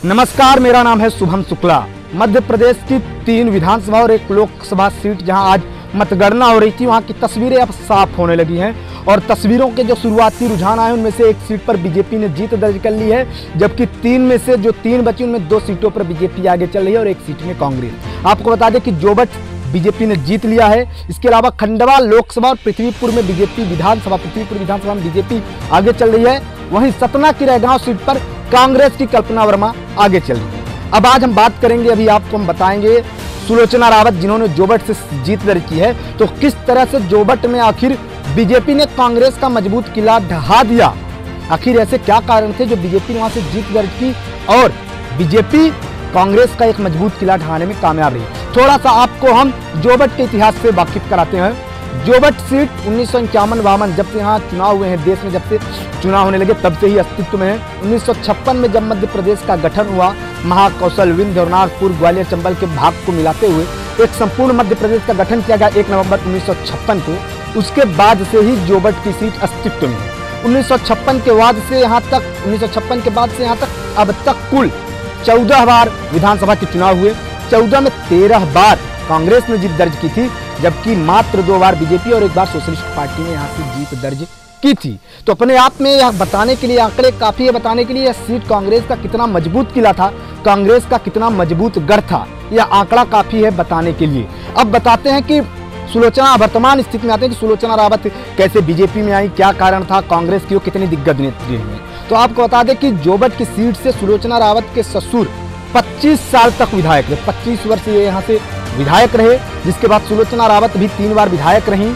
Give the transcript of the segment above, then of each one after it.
नमस्कार, मेरा नाम है शुभम शुक्ला। मध्य प्रदेश की 3 विधानसभा और 1 लोकसभा सीट जहां आज मतगणना हो रही थी, वहां की तस्वीरें अब साफ होने लगी हैं और तस्वीरों के जो शुरुआती रुझान आए उनमें से 1 सीट पर बीजेपी ने जीत दर्ज कर ली है, जबकि 3 में से जो 3 बची उनमें 2 सीटों पर बीजेपी आगे चल रही है और 1 सीट में कांग्रेस। आपको बता दें कि जोबट बीजेपी ने जीत लिया है। इसके अलावा खंडवा लोकसभा और पृथ्वीपुर में पृथ्वीपुर विधानसभा में बीजेपी आगे चल रही है। वहीं सतना की रैगांव सीट पर कांग्रेस की कल्पना वर्मा आगे चल रही है। अब आज हम बात करेंगे, अभी आपको हम बताएंगे सुलोचना रावत जिन्होंने जोबट से जीत दर्ज की है, तो किस तरह से जोबट में आखिर बीजेपी ने कांग्रेस का मजबूत किला ढहा दिया। आखिर ऐसे क्या कारण थे जो बीजेपी ने वहां से जीत दर्ज की और बीजेपी कांग्रेस का एक मजबूत किला ढहाने में कामयाब रही। थोड़ा सा आपको हम जोबट के इतिहास से वाकिफ कराते हैं। जोबट सीट 1951-52 जब से यहाँ चुनाव हुए हैं, देश में जब से चुनाव होने लगे तब से ही अस्तित्व में है। 1956 में जब मध्य प्रदेश का गठन हुआ, महाकौशल, विंध्य और नागपुर, ग्वालियर, चंबल के भाग को मिलाते हुए एक संपूर्ण मध्य प्रदेश का गठन किया गया 1 नवंबर 1956 को। उसके बाद से ही जोबट की सीट अस्तित्व में है। 1956 के बाद से यहाँ तक अब तक कुल 14 बार विधानसभा के चुनाव हुए। 14 में 13 बार कांग्रेस ने जीत दर्ज की थी, जबकि मात्र 2 बार बीजेपी और 1 बार सोशलिस्ट पार्टी ने यहाँ से जीत दर्ज की थी। तो अपने आप में यह बताने के लिए आंकड़े काफी है, बताने के लिए यह सीट कांग्रेस का कितना मजबूत किला था, कांग्रेस का कितना मजबूत गढ़ था, यह आंकड़ा काफी है बताने के लिए। अब बताते हैं कि सुलोचना वर्तमान स्थिति में आते हैं कि सुलोचना रावत कैसे बीजेपी में आई, क्या कारण था, कांग्रेस की वो कितनी दिग्गज नेत्री रही। तो आपको बता दें कि जोबट की सीट से सुलोचना रावत के ससुर 25 साल तक विधायक रहे। 25 वर्ष ये यहाँ से विधायक रहे, जिसके बाद सुलोचना रावत भी 3 बार विधायक रहीं,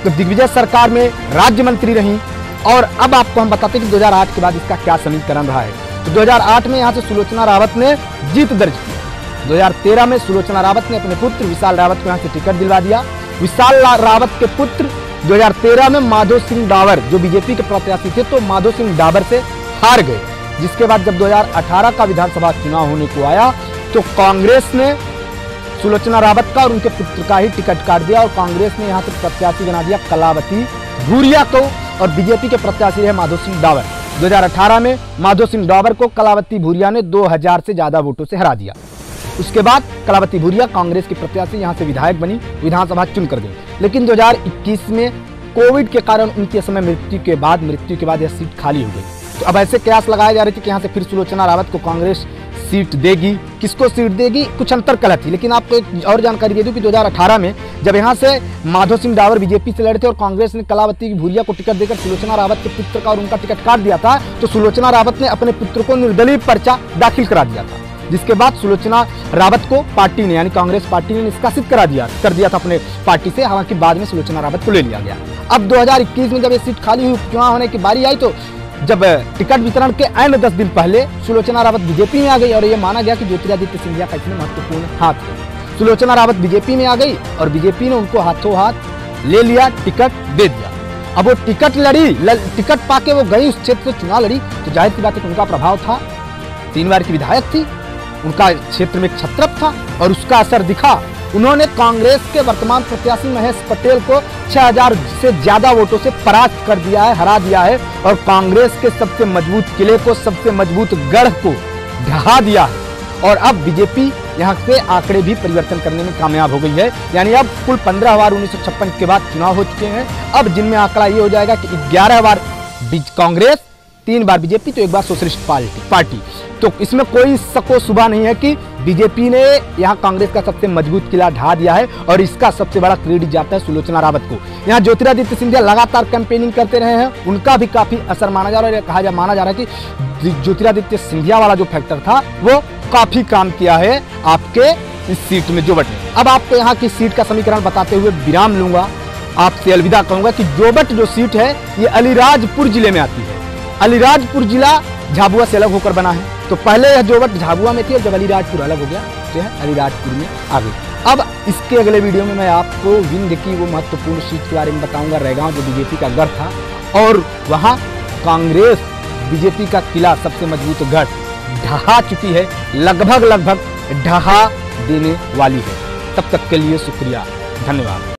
तो दिग्विजय सरकार में राज्य मंत्री रहीं। और अब आपको हम बताते हैं कि 2008 के बाद इसका क्या समीकरण रहा है। तो 2008 में यहाँ से सुलोचना रावत ने जीत दर्ज की। 2013 में सुलोचना रावत ने अपने पुत्र विशाल रावत को यहाँ से टिकट दिलवा दिया। विशाल रावत के पुत्र 2013 में माधो सिंह डावर, जो बीजेपी के प्रत्याशी थे, तो माधो सिंह डावर से हार गए। जिसके बाद जब 2018 का विधानसभा चुनाव होने को आया तो कांग्रेस ने सुलोचना रावत का और उनके पुत्र का ही टिकट काट दिया और कांग्रेस ने यहाँ से प्रत्याशी बना दिया कलावती भूरिया को और बीजेपी के प्रत्याशी रहे माधो सिंह डावर। 2018 में माधो सिंह डावर को कलावती भूरिया ने 2000 से ज्यादा वोटों से हरा दिया। उसके बाद कलावती भूरिया कांग्रेस की प्रत्याशी यहाँ से विधायक बनी, विधानसभा चुन कर गई। लेकिन 2021 में कोविड के कारण उनके समय मृत्यु के बाद यह सीट खाली हो गई। तो अब ऐसे कयास लगाए जा रहे थे कि यहाँ से फिर सुलोचना रावत को कांग्रेस सीट देगी। किसको सीट देगी, कुछ अंतर कलह थी। लेकिन आपको एक और जानकारी दे दूं कि 2018 में जब यहाँ से माधो सिंह डावर बीजेपी से लड़े थे और कांग्रेस ने कलावती भूरिया को टिकट देकर सुलोचना रावत के पुत्र का और उनका टिकट काट दिया था, तो सुलोचना रावत ने अपने पुत्र को निर्दलीय पर्चा दाखिल करा दिया था, जिसके बाद सुलोचना रावत को पार्टी ने यानी कांग्रेस पार्टी ने निष्कासित कर दिया था अपने पार्टी से। हालांकि बाद में सुलोचना रावत को ले लिया गया। अब 2021 में जब ये सीट खाली हुई, चुनाव होने की बारी आई, तो जब टिकट वितरण के ऐन 10 दिन पहले सुलोचना रावत बीजेपी में आ गई और ये माना गया कि ज्योतिरादित्य सिंधिया का इसमें महत्वपूर्ण हाथ है। सुलोचना रावत बीजेपी में आ गई और बीजेपी ने उनको हाथों हाथ ले लिया, टिकट दे दिया। अब वो टिकट पाके वो गई, उस क्षेत्र से चुनाव लड़ी, तो जाहिर सी बात है उनका प्रभाव था। 3 बार की विधायक थी, उनका क्षेत्र में छत्रप था और उसका असर दिखा। उन्होंने कांग्रेस के वर्तमान प्रत्याशी महेश पटेल को 6000 से ज्यादा वोटों से परास्त कर दिया है, हरा दिया है और कांग्रेस के सबसे मजबूत किले को, सबसे मजबूत गढ़ को ढहा दिया है। और अब बीजेपी यहाँ से आंकड़े भी परिवर्तन करने में कामयाब हो गई है। यानी अब कुल 15 बार 1956 के बाद चुनाव हो चुके हैं, अब जिनमें आंकड़ा ये हो जाएगा कि 11 बार कांग्रेस, 3 बार बीजेपी, तो 1 बार सोशलिस्ट पार्टी। तो इसमें कोई शको शुबा नहीं है कि बीजेपी ने यहाँ कांग्रेस का सबसे मजबूत किला ढा दिया है और इसका सबसे बड़ा क्रेडिट जाता है सुलोचना रावत को। यहाँ ज्योतिरादित्य सिंधिया लगातार कैंपेनिंग करते रहे हैं, उनका भी काफी असर माना जा रहा है। माना जा रहा है कि ज्योतिरादित्य सिंधिया वाला जो फैक्टर था वो काफी काम किया है आपके इस सीट में जोबट ने। अब आपको यहाँ की सीट का समीकरण बताते हुए विराम लूंगा, आपसे अलविदा कहूंगा कि जोबट जो सीट है ये अलीराजपुर जिले में आती है। अलीराजपुर जिला झाबुआ से अलग होकर बना है। तो पहले यह जोबट झाबुआ में थी और जब अलीराजपुर अलग हो गया तो यह अलीराजपुर में आ गई। अब इसके अगले वीडियो में मैं आपको विंध्य की वो महत्वपूर्ण सीट के बारे में बताऊंगा, रैगांव, जो बीजेपी का गढ़ था और वहां कांग्रेस बीजेपी का किला, सबसे मजबूत गढ़ ढहा चुकी है, लगभग ढहा देने वाली है। तब तक के लिए शुक्रिया, धन्यवाद।